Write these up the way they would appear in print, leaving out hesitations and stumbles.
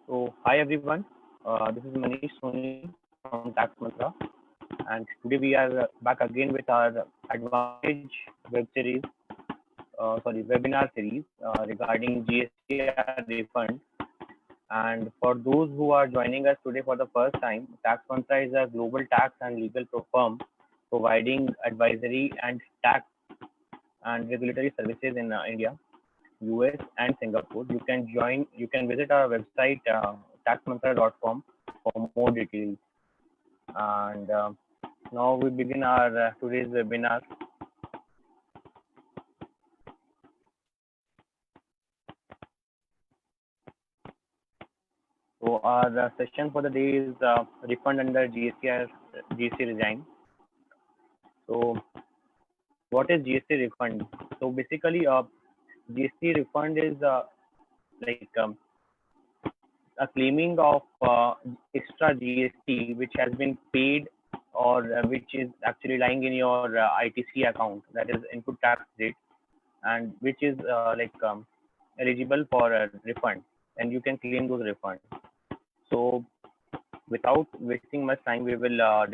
Hi everyone, this is Manish Soni from Tax Mantra, and today we are back again with our Advantage web series, webinar series regarding GSTR refund. And for those who are joining us today for the first time, Tax Mantra is a global tax and legal firm providing advisory and tax and regulatory services in India, US, and Singapore. You can visit our website taxmantra.com for more details. And now we begin our today's webinar. So our session for the day is refund under GST regime. So what is GST refund? So basically, GST refund is like a claiming of extra GST which has been paid or which is actually lying in your ITC account, that is input tax rate, and which is eligible for a refund, and you can claim those refunds. So without wasting much time, we will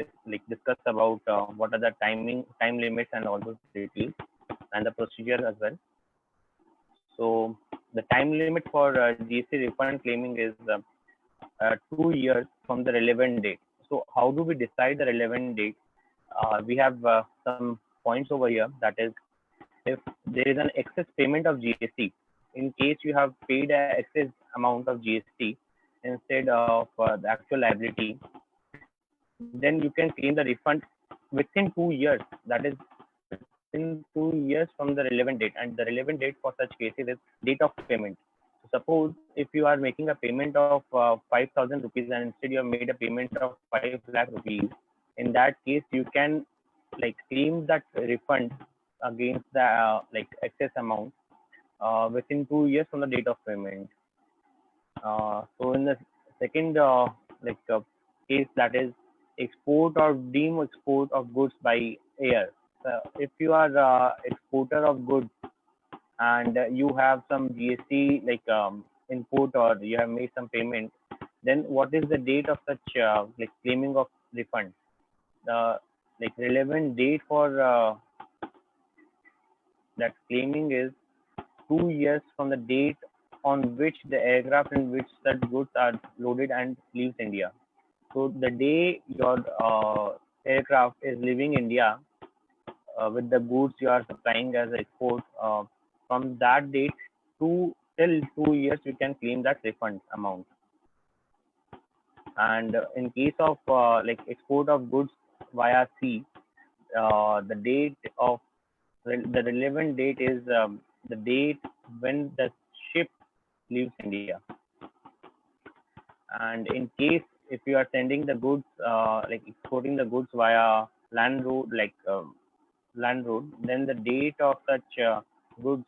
discuss about what are the time limits and all those details and the procedure as well. So the time limit for GST refund claiming is 2 years from the relevant date. So how do we decide the relevant date? We have some points over here. That is, if there is an excess payment of GST, in case you have paid an excess amount of GST instead of the actual liability, then you can claim the refund within 2 years. That is, within 2 years from the relevant date, and the relevant date for such cases is date of payment. So suppose if you are making a payment of 5,000 rupees and instead you have made a payment of 5 lakh rupees, in that case you can claim that refund against the excess amount within 2 years from the date of payment. So in the second case, that is export or deem export of goods by air. If you are exporter of goods and you have some GST input or you have made some payment, then what is the date of such claiming of refund? The relevant date for that claiming is 2 years from the date on which the aircraft in which such goods are loaded and leaves India. So the day your aircraft is leaving India with the goods you are supplying as export, from that date to till 2 years you can claim that refund amount. And in case of export of goods via sea, the date of the relevant date is the date when the ship leaves India. And in case if you are sending the goods, exporting the goods via land road, then the date of such goods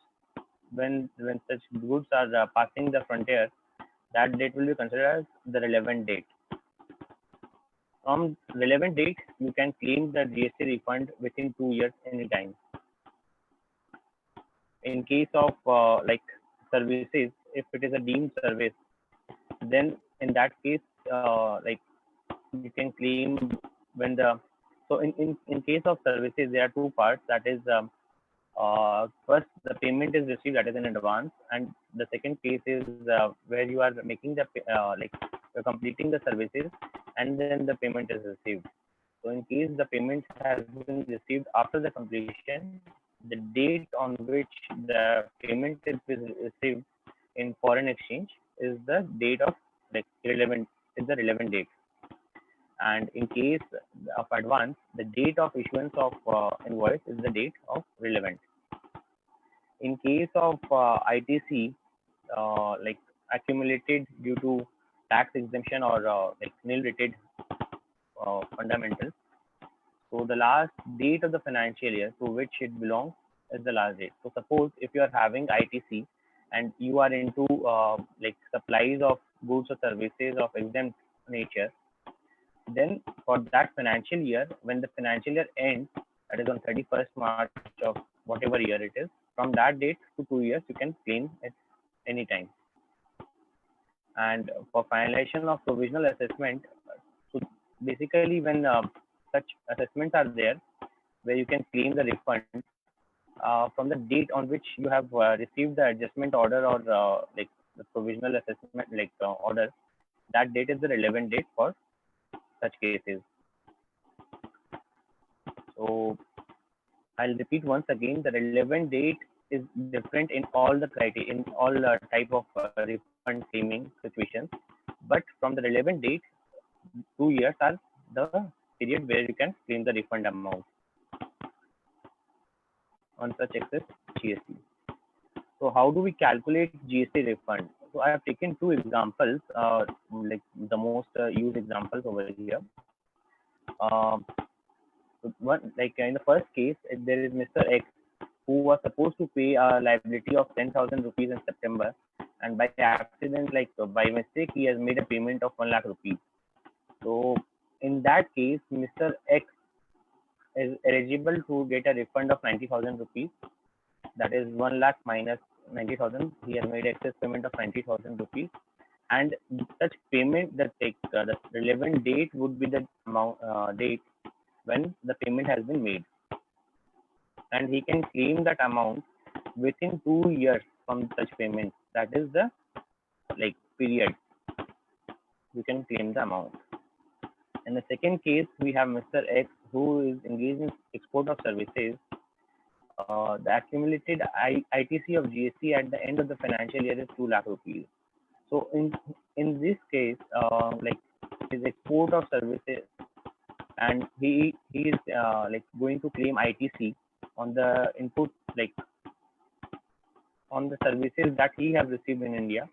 when such goods are passing the frontier, that date will be considered as the relevant date. From relevant date, you can claim the GST refund within 2 years anytime. In case of services, if it is a deemed service, then in that case, you can claim when the in case of services, there are two parts. That is, first the payment is received, that is in advance, and the second case is where you are making the you're completing the services and then the payment is received. So in case the payment has been received after the completion, the date on which the payment is received in foreign exchange is the date of the relevant date. And in case of advance, the date of issuance of invoice is the date of relevant. In case of ITC, accumulated due to tax exemption or nil rated fundamentals, so the last date of the financial year to which it belongs is the last date. So suppose if you are having ITC and you are into supplies of goods or services of exempt nature, then for that financial year, when the financial year ends, that is on 31st March of whatever year it is, from that date to 2 years, you can claim it anytime. And for finalization of provisional assessment, so basically when such assessments are there, where you can claim the refund from the date on which you have received the adjustment order or like the provisional assessment like order, that date is the relevant date for such cases. So I'll repeat once again, the relevant date is different in all the criteria, in all type of refund claiming situations. But from the relevant date, 2 years are the period where you can claim the refund amount on such excess GST. So how do we calculate GST refund? So I have taken two examples, like the most used examples over here. Um, so one, like in the first case, there is Mr. X who was supposed to pay a liability of 10,000 rupees in September, and by accident, like by mistake, he has made a payment of 1 lakh rupees. So in that case, Mr. X is eligible to get a refund of 90,000 rupees. That is 1 lakh minus 90,000. He has made excess payment of 90,000 rupees, and such payment, the relevant date would be the amount date when the payment has been made, and he can claim that amount within 2 years from such payment. That is the like period you can claim the amount. In the second case, we have Mr. X who is engaged in export of services. The accumulated ITC of GST at the end of the financial year is 2 lakh rupees. So in this case, like his export of services, and he is like going to claim ITC on the input, like on the services that he have received in India.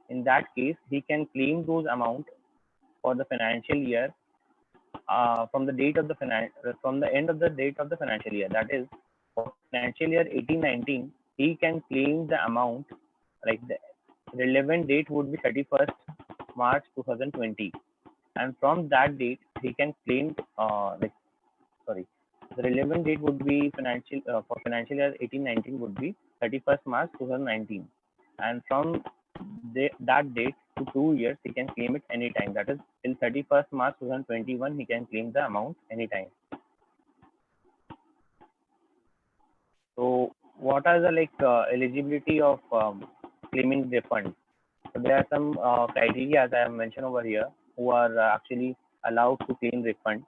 In that case, he can claim those amount for the financial year from the date of the from the end of the date of the financial year. That is, for financial year 18-19, he can claim the amount, like the relevant date would be 31st March 2020, and from that date he can claim like sorry, the relevant date would be financial for financial year 18-19 would be 31st March 2019, and from that date to 2 years he can claim it anytime. That is, till 31st March 2021 he can claim the amount anytime. So what are the like eligibility of claiming refund? So there are some criteria as I have mentioned over here who are actually allowed to claim refund.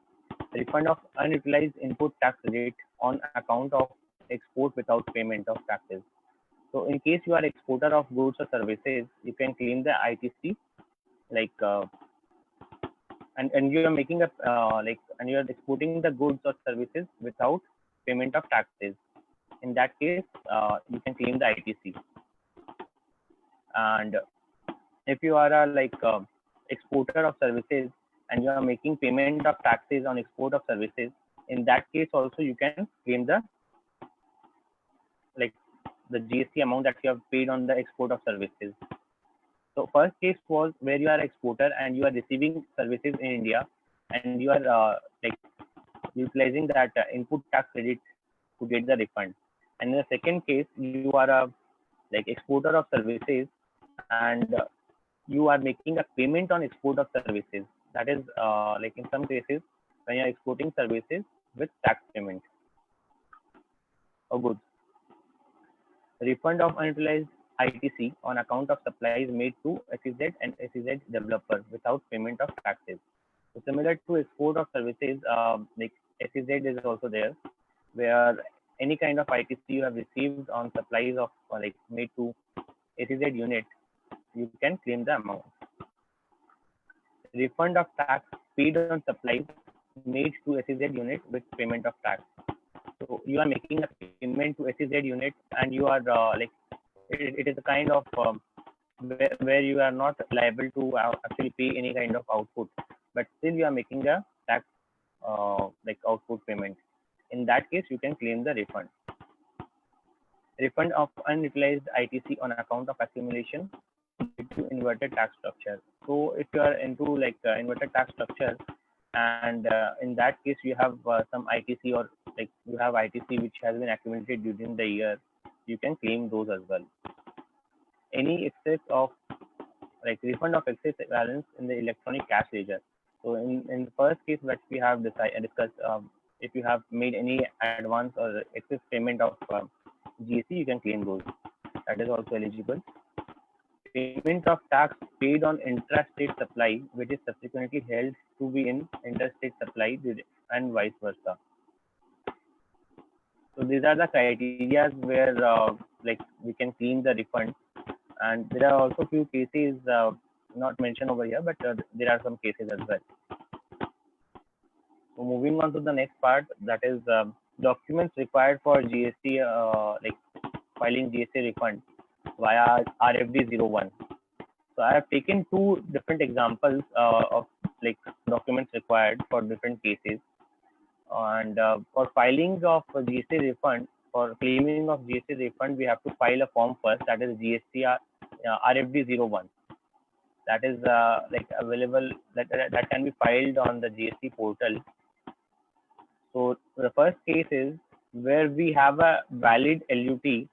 Refund of unutilized input tax rate on account of export without payment of taxes. So in case you are exporter of goods or services, you can claim the ITC, like and you are making a like and you are exporting the goods or services without payment of taxes. In that case, you can claim the ITC. And if you are a like exporter of services and you are making payment of taxes on export of services, in that case also you can claim the like the GST amount that you have paid on the export of services. So first case was where you are exporter and you are receiving services in India, and you are like utilizing that input tax credit to get the refund. And in the second case, you are a like exporter of services, and you are making a payment on export of services. That is like in some cases when you are exporting services with tax payment or goods. Refund of unutilized ITC on account of supplies made to SEZ and SEZ developer without payment of taxes. So similar to export of services, like SEZ is also there, where any kind of ITC you have received on supplies of like made to SEZ unit, you can claim the amount. Refund of tax paid on supplies made to SEZ unit with payment of tax. So you are making a payment to SEZ unit, and you are like it is a kind of where you are not liable to actually pay any kind of output, but still you are making a tax like output payment. In that case, you can claim the refund. Refund of unutilized ITC on account of accumulation due to inverted tax structure. So if you are into like inverted tax structure, and in that case you have some ITC, or like you have ITC which has been accumulated during the year, you can claim those as well. Any excess of like refund of excess balance in the electronic cash ledger. So in the first case that we have discussed, if you have made any advance or excess payment of GST, you can claim those. That is also eligible. Payment of tax paid on intrastate supply, which is subsequently held to be in interstate supply and vice versa. So these are the criteria where like we can claim the refund, and there are also few cases not mentioned over here, but there are some cases as well. So moving on to the next part, that is documents required for GST, like filing GST refund via RFD 01. So I have taken two different examples of like documents required for different cases. And for filing of GST refund, for claiming of GST refund, we have to file a form first, that is GST RFD 01. That is like available, that can be filed on the GST portal. So the first case is where we have a valid LUT,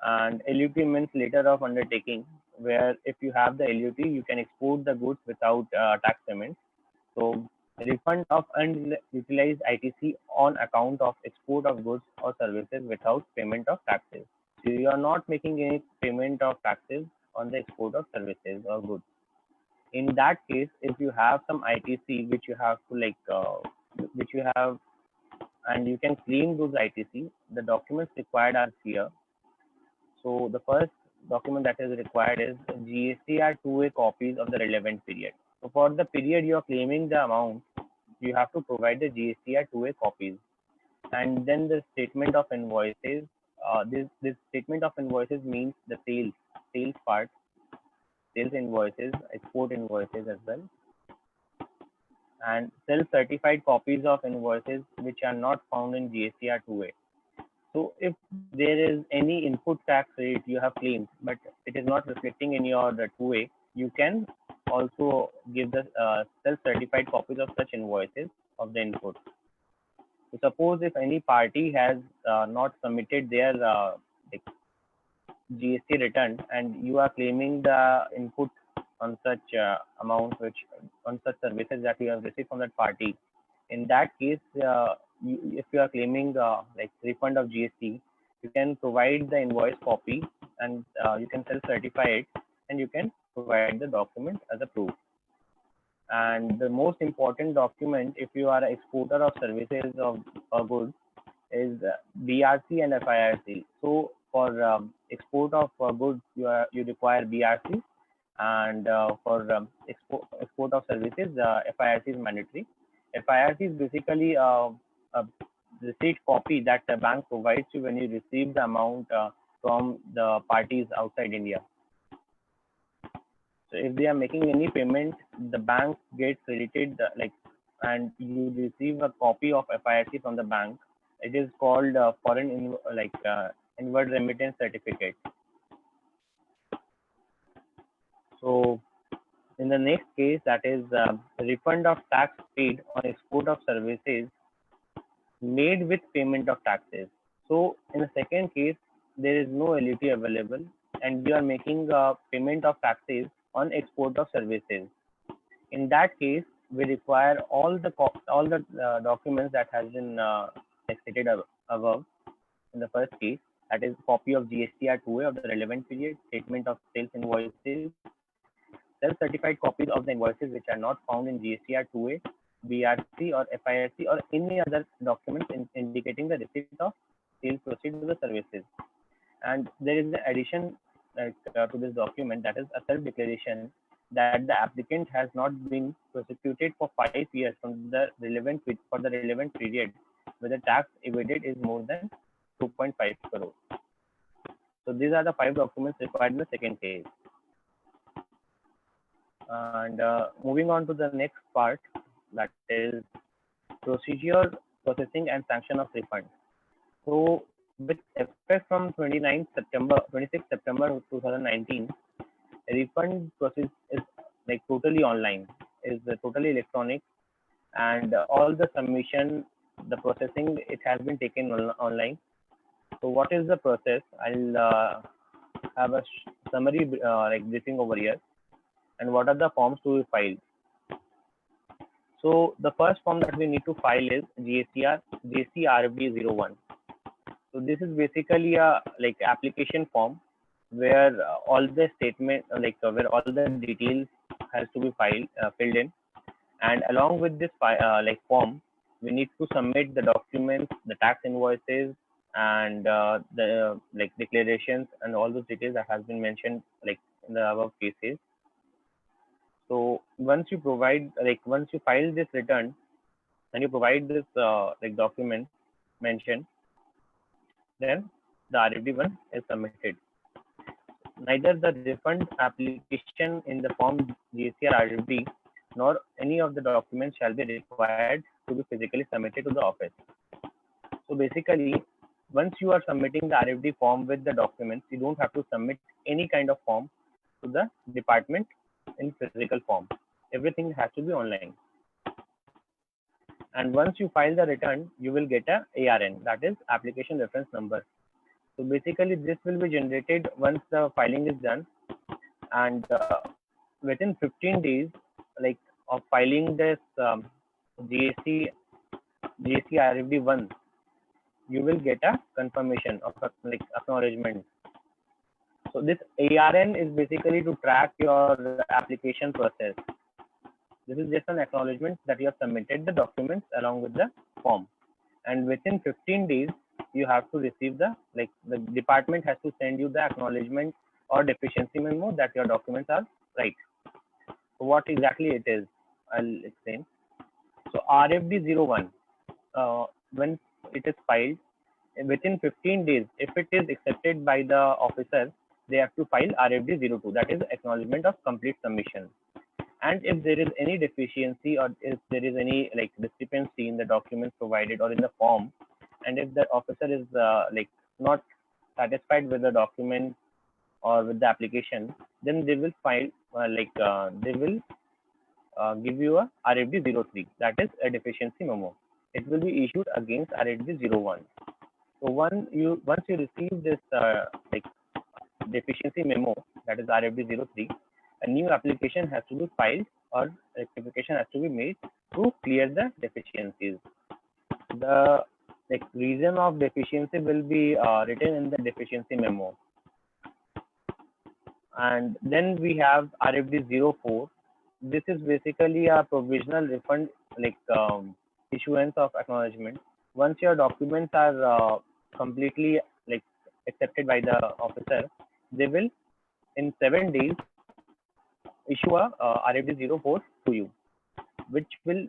and LUT means letter of undertaking, where if you have the LUT, you can export the goods without tax payment. So refund of unutilized ITC on account of export of goods or services without payment of taxes. So you are not making any payment of taxes on the export of services or goods. In that case, if you have some ITC which you have to which you have, and you can claim those ITC, the documents required are here. So the first document that is required is GSTR 2A copies of the relevant period. So for the period you are claiming the amount, you have to provide the GSTR 2A copies. And then the statement of invoices. This statement of invoices means the sales part, sales invoices, export invoices as well, and self-certified copies of invoices which are not found in GSTR 2A. So if there is any input tax rate you have claimed, but it is not reflecting in your 2A, you can also give the self-certified copies of such invoices of the input. So suppose if any party has not submitted their GST return, and you are claiming the input on such amount, which on such services that you have received from that party, in that case, if you are claiming like refund of GST, you can provide the invoice copy, and you can self-certify it, and you can provide the document as a proof. And the most important document, if you are an exporter of services or goods, is BRC and FIRC. So for export of goods, you require BRC, and for export of services, FIRC is mandatory. FIRC is basically a receipt copy that the bank provides you when you receive the amount from the parties outside India. So if they are making any payment, the bank gets credited and you receive a copy of FIRC from the bank. It is called foreign inward remittance certificate. So in the next case, that is refund of tax paid on export of services made with payment of taxes. So in the second case, there is no LUT available, and you are making payment of taxes on export of services. In that case, we require all the documents that has been stated above. In the first case, that is copy of GSTR 2A of the relevant period, statement of sales invoices, self-certified copies of the invoices which are not found in GSTR 2A, BRC or FIRC, or any other documents indicating the receipt of sales proceeds of the services. And there is an addition to this document, that is a self-declaration that the applicant has not been prosecuted for 5 years from the relevant period where the tax evaded is more than 2.5 crore. So these are the 5 documents required in the second case. And moving on to the next part, that is procedure, processing and sanction of refund. So with effect from 26 September 2019, refund process is totally online, is totally electronic, and all the submission, the processing, it has been taken online. So what is the process? I'll have a summary briefing over here. and what are the forms to be filed. So the first form that we need to file is GST RFD 01. So this is basically a like application form where all the statement where all the details has to be filled in, and along with this form we need to submit the documents, the tax invoices, and the declarations and all those details that has been mentioned in the above cases. So once you file this return and you provide this document mentioned, then the RFD1 is submitted. Neither the refund application in the form GST or RFD nor any of the documents shall be required to be physically submitted to the office. So basically, once you are submitting the RFD form with the documents, you don't have to submit any kind of form to the department in physical form. Everything has to be online. And once you file the return, you will get a ARN, that is application reference number. So basically, this will be generated once the filing is done, and within 15 days, of filing this GST RFD1, you will get a confirmation of acknowledgement. So this ARN is basically to track your application process. This is just an acknowledgement that you have submitted the documents along with the form, and within 15 days you have to receive the department has to send you the acknowledgement or deficiency memo that your documents are right. So what exactly it is, I'll explain. So RFD 01, when it is filed, within 15 days, if it is accepted by the officer, they have to file RFD 02, that is acknowledgement of complete submission. And if there is any deficiency or if there is any discrepancy in the documents provided or in the form, and if the officer is not satisfied with the document or with the application, then they will file they will give you a RFD 03, that is a deficiency memo. It will be issued against RFD 01. So once you receive this deficiency memo, that is RFD 03, a new application has to be filed or rectification has to be made to clear the deficiencies. The reason of deficiency will be written in the deficiency memo. And then we have RFD 04. This is basically a provisional refund issuance of acknowledgement. Once your documents are completely accepted by the officer, they will in 7 days issue a RFD 04 to you, which will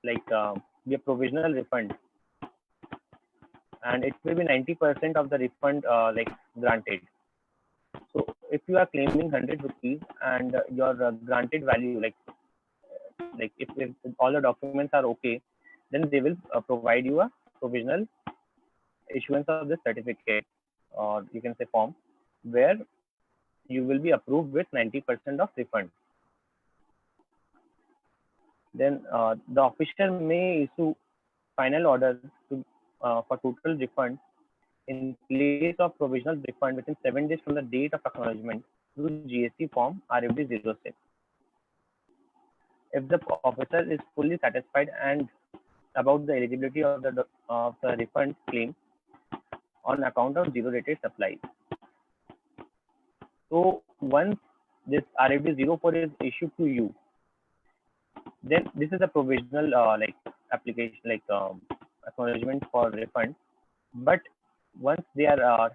be a provisional refund, and it will be 90% of the refund granted. So if you are claiming 100 rupees and your granted value if all the documents are okay, then they will provide you a provisional issuance of this certificate, or you can say form, where you will be approved with 90% of refund. Then the official may issue final order for total refund in place of provisional refund within 7 days from the date of acknowledgement through GST form RFD 06. If the officer is fully satisfied and about the eligibility of the refund claim on account of zero rated supplies. So once this RFD 04 is issued to you, then this is a provisional application acknowledgement for refund. But once they are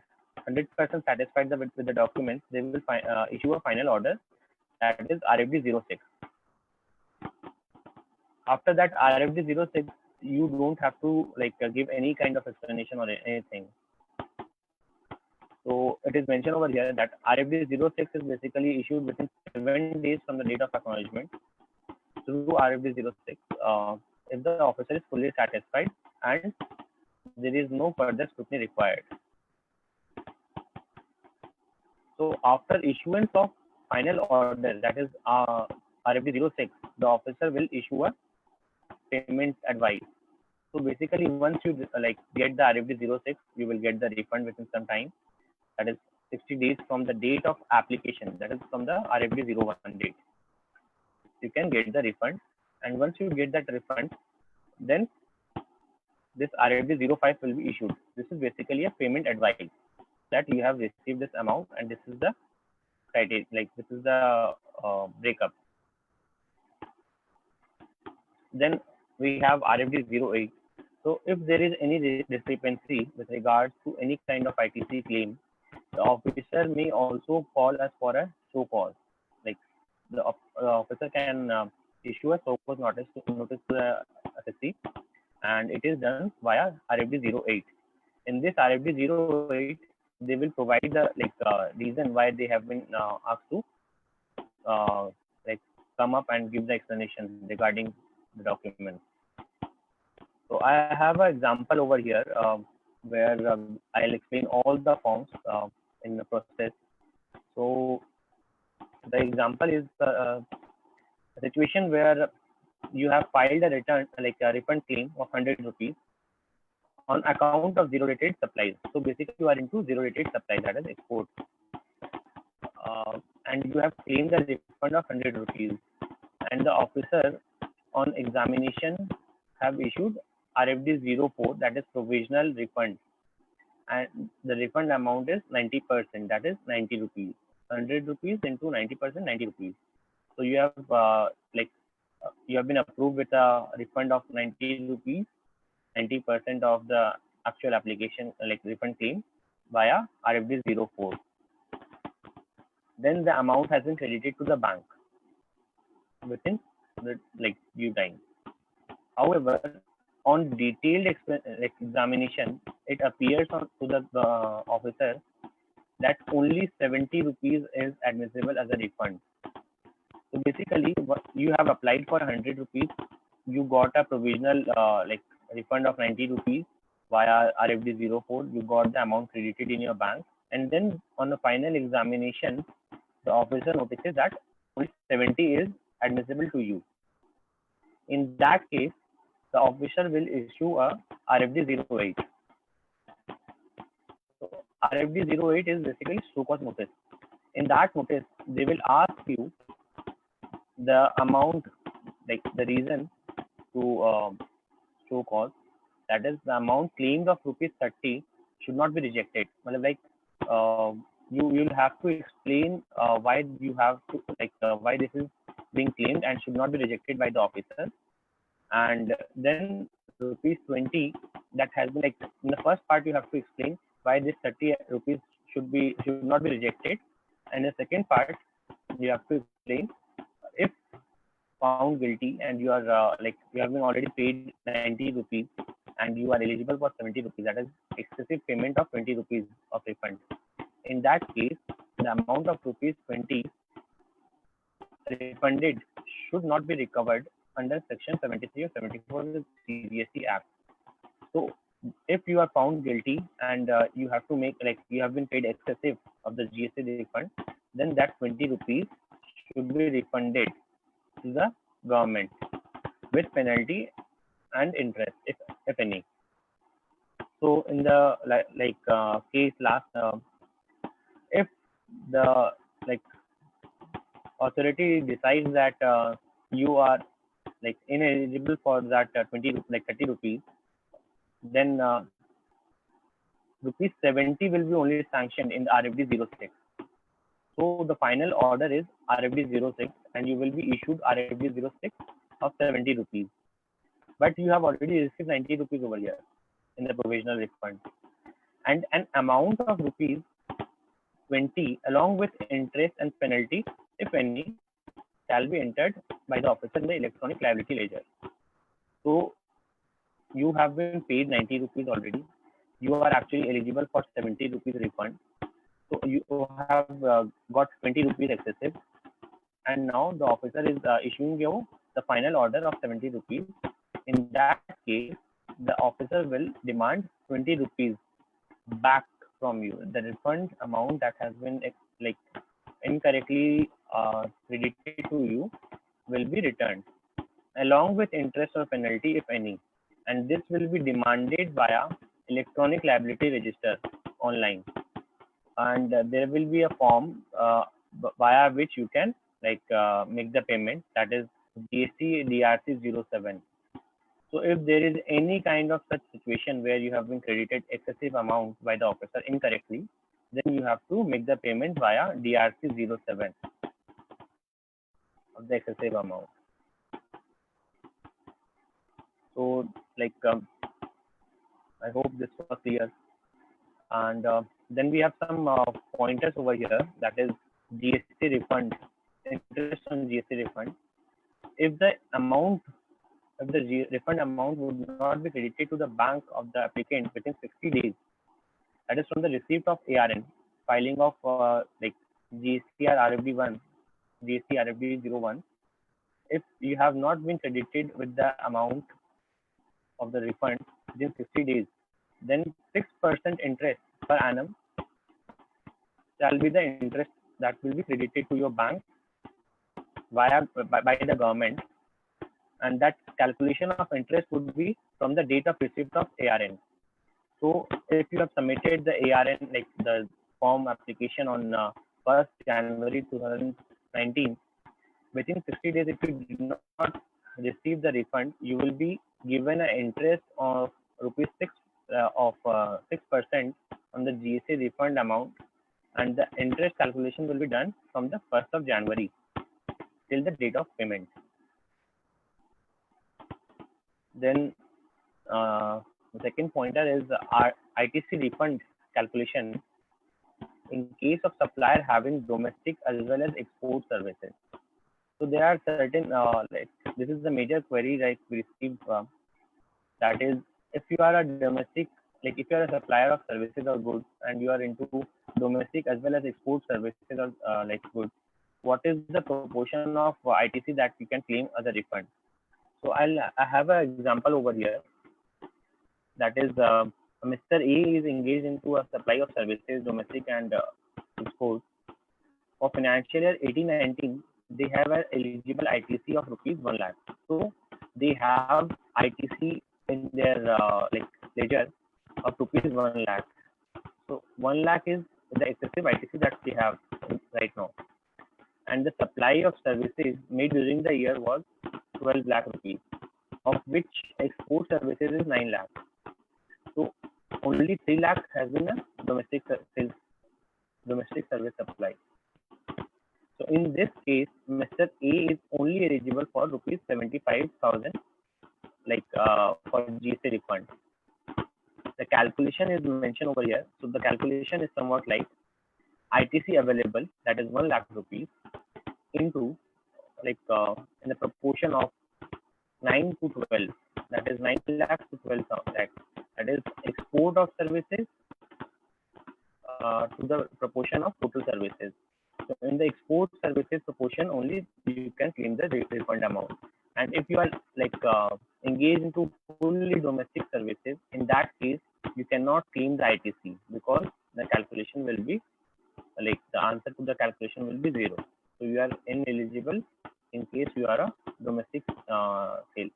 100% satisfied with the documents, they will issue a final order, that is RFD 06. After that RFD 06, you don't have to give any kind of explanation or anything. So it is mentioned over here that RFD 06 is basically issued within 7 days from the date of acknowledgement through RFD 06 if the officer is fully satisfied and there is no further scrutiny required. So after issuance of final order, that is RFD 06, the officer will issue a payment advice. So basically, once you get the RFD 06, you will get the refund within some time, that is 60 days from the date of application, that is from the RFD 01 date. you can get the refund. And once you get that refund, then this RFD 05 will be issued. This is basically a payment advice that you have received this amount, and this is the criteria, like this is the breakup. Then we have RFD 08. So if there is any discrepancy with regards to any kind of ITC claim, the officer may also call us for a show cause. Like the officer can issue a show cause notice to the SSC, and it is done via RFD 08. In this RFD 08, they will provide the reason why they have been asked to like come up and give the explanation regarding the document. So I have an example over here where I'll explain all the forms in the process. So the example is a situation where you have filed a return, like a refund claim of 100 rupees on account of zero rated supplies. So basically you are into zero rated supply, that is export. And you have claimed the refund of 100 rupees, and the officer on examination have issued RFD 04, that is provisional refund, and the refund amount is 90%, that is 90 rupees. 100 rupees into 90%, 90 rupees. So you have you have been approved with a refund of 90 rupees, 90% of the actual application, like refund claim via RFD 04. Then the amount has been credited to the bank within the due time. However, on detailed examination, it appears to the officer that only 70 rupees is admissible as a refund. So basically, you have applied for 100 rupees, you got a provisional refund of 90 rupees via RFD 04, you got the amount credited in your bank, and then on the final examination, the officer notices that only 70 is admissible to you. In that case, the officer will issue a RFD 08. So RFD 08 is basically show cause notice. In that notice, they will ask you the amount, like the reason to show cause, that is the amount claimed of rupees 30 should not be rejected. Like you will have to explain why you have to why this is being claimed and should not be rejected by the officer. And then rupees 20 that has been in the first part, you have to explain why this 30 rupees should not be rejected, and the second part you have to explain if found guilty and you are you have been already paid 90 rupees and you are eligible for 70 rupees, that is excessive payment of 20 rupees of refund. In that case, the amount of rupees 20 refunded should not be recovered under section 73 or 74 of the CGST Act. So if you are found guilty and you have to make you have been paid excessive of the GST refund, then that 20 rupees should be refunded to the government with penalty and interest, if any. So in the case last, if the authority decides that you are ineligible for that 30 rupees, then rupees 70 will be only sanctioned in the RFD 06. So the final order is RFD 06, and you will be issued RFD 06 of 70 rupees. But you have already received 90 rupees over here in the provisional refund, and an amount of rupees 20 along with interest and penalty, if any, shall be entered by the officer in the electronic liability ledger. So you have been paid 90 rupees already. You are actually eligible for 70 rupees refund. So you have got 20 rupees excessive, and now the officer is issuing you the final order of 70 rupees. In that case, the officer will demand 20 rupees back from you. The refund amount that has been incorrectly credited to you will be returned along with interest or penalty, if any, and this will be demanded via electronic liability register online, and there will be a form via which you can make the payment, that is GST DRC 07. So if there is any kind of such situation where you have been credited excessive amount by the officer incorrectly, then you have to make the payment via DRC 07 of the excessive amount. So I hope this was clear. And then we have some pointers over here, that is GST refund, interest on GST refund. If the amount, if the refund amount would not be credited to the bank of the applicant within 60 days, that is from the receipt of ARN, filing of GSTR RFD1, GST RFD 01. If you have not been credited with the amount of the refund within 60 days, then 6% interest per annum shall be the interest that will be credited to your bank by the government, and that calculation of interest would be from the date of receipt of ARN. So if you have submitted the ARN, like the form application on 1st January 2019, within 60 days, if you did not receive the refund, you will be given an interest of rupees 6% on the GST refund amount, and the interest calculation will be done from the 1st of January till the date of payment. Then the second pointer is our ITC refund calculation in case of supplier having domestic as well as export services. So there are certain this is the major query we received, that is, if you are a domestic, if you are a supplier of services or goods and you are into domestic as well as export services or goods, what is the proportion of ITC that you can claim as a refund? So I have an example over here, that is Mr. A is engaged into a supply of services, domestic and export. For financial year 18-19, they have an eligible ITC of rupees 1 lakh. So they have ITC in their ledger of rupees 1 lakh. So 1 lakh is the excessive ITC that they have right now. And the supply of services made during the year was 12 lakh rupees, of which export services is 9 lakh. So only 3 lakh has been a domestic service supply. So in this case, Mr. A is only eligible for rupees 75,000 for GST refund. The calculation is mentioned over here. So the calculation is somewhat like ITC available, that is 1 lakh rupees, into in the proportion of 9 to 12, that is 9 lakhs to 12 lakhs, that is export of services to the proportion of total services. So in the export services proportion only you can claim the refund amount. And if you are engaged into fully domestic services, in that case you cannot claim the ITC, because the calculation will be the answer to the calculation will be 0. So you are ineligible in case you are a domestic sale.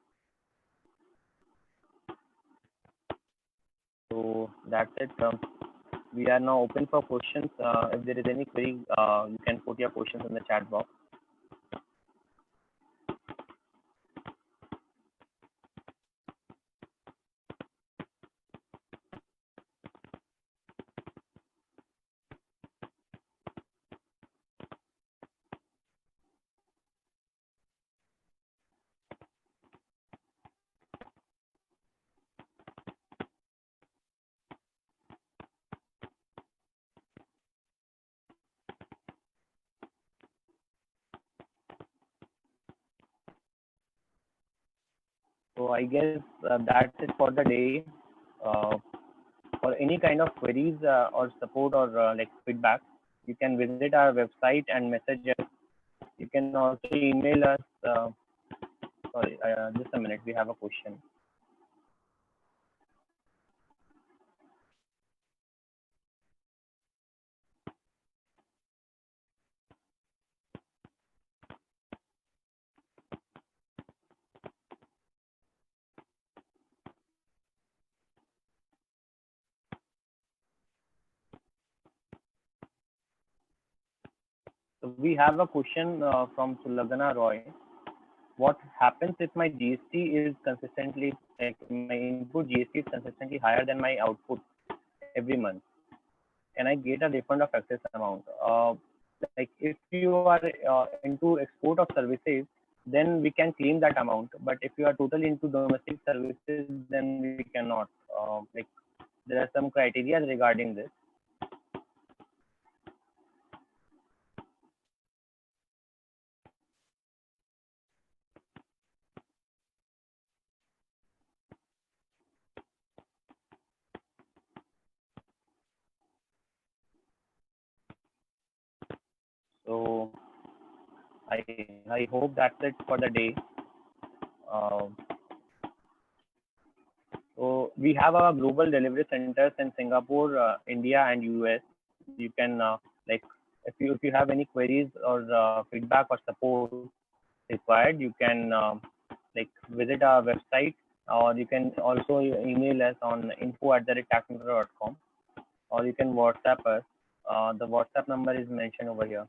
So that's it. We are now open for questions. If there is any query, you can put your questions in the chat box. So I guess that's it for the day. For any kind of queries or support or feedback, you can visit our website and message us. You can also email us. Sorry, just a minute. We have a question. So we have a question from Sulagana Roy. What happens if my GST is consistently, like my input GST is consistently higher than my output every month? Can I get a refund of excess amount? Like if you are into export of services, then we can claim that amount. But if you are totally into domestic services, then we cannot. Like there are some criteria regarding this. So I I hope that's it for the day. Uh, so we have our global delivery centers in Singapore, India, and US. You can like if you have any queries or feedback or support required, you can like visit our website, or you can also email us on info@tactmonitor.com, or you can WhatsApp us. The WhatsApp number is mentioned over here.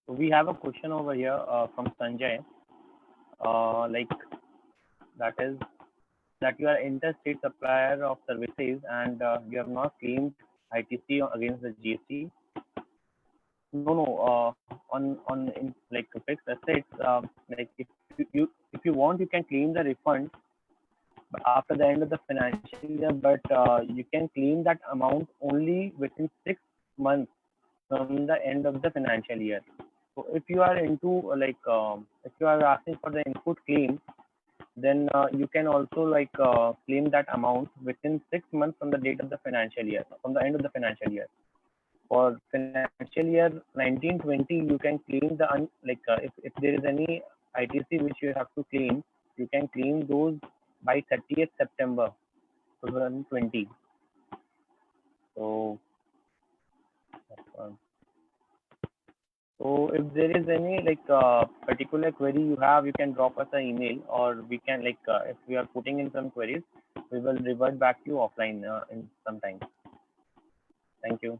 So we have a question over here from Sanjay. Like that is that you are interstate supplier of services and you have not claimed ITC against the GST. No, no. On in, like fixed assets, like if you want, you can claim the refund after the end of the financial year, but you can claim that amount only within 6 months from the end of the financial year. So if you are into if you are asking for the input claim, then you can also claim that amount within 6 months from the date of the financial year, from the end of the financial year. For financial year 1920, you can claim the if there is any ITC which you have to claim, you can claim those by 30th September 2020. So, uh, so if there is any particular query you have, you can drop us an email, or we can if we are putting in some queries, we will revert back to you offline in some time. Thank you.